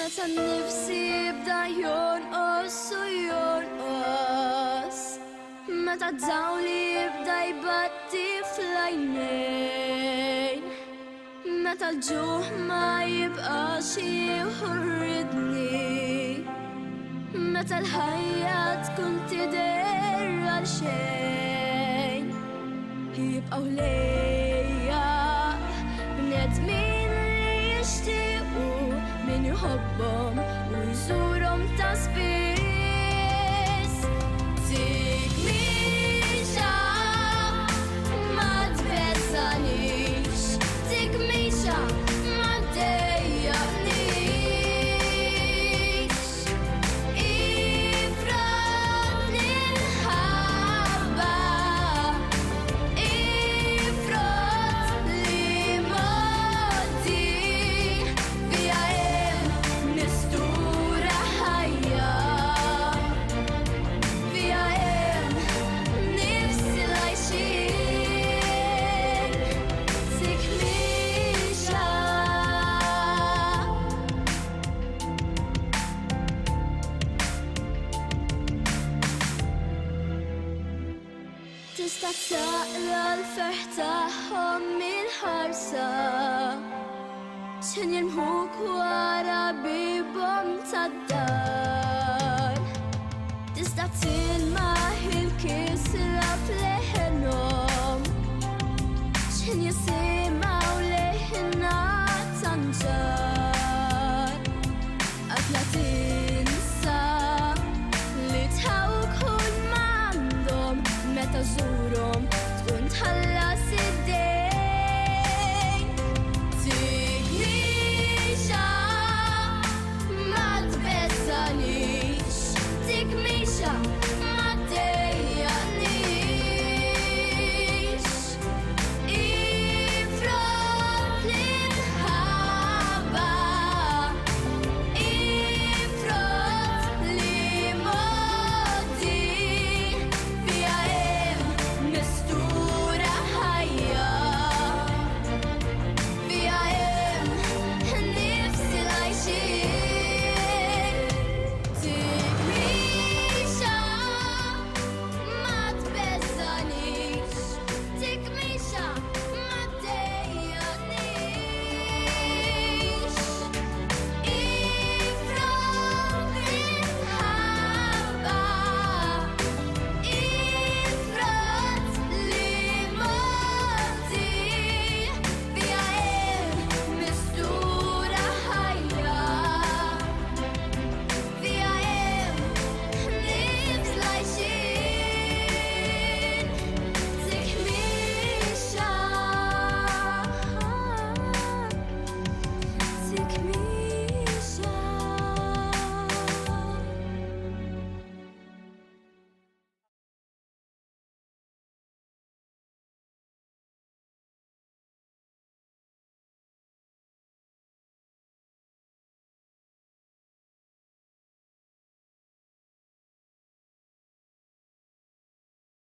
Meta nifsi jibda jonqos u jonqos, meta dawli jibda jbatti fl-għajnejn, meta l-ġuħ ma jibqax jħurridni, meta l-ħajja tkun tidher għal xejn, jibqaw lejja bnedmin li jixtiequ min jħobbhom u jżurhom ta' spiss. Dik miexa ma tbeżżanix, dik miexa ma ddejjaqnix. Ifrotni l-ħabba, ifrot li modi fiha hemm mistura ħajja, fiha hemm nifsi l-għajxin. Dik miexa tista' taqra l-ferħ tagħhom mill-ħarsa, x'in jirmħuk wara bibhom tad-dar. Tista' tilmaħ il-kisra f'leħenhom, x'in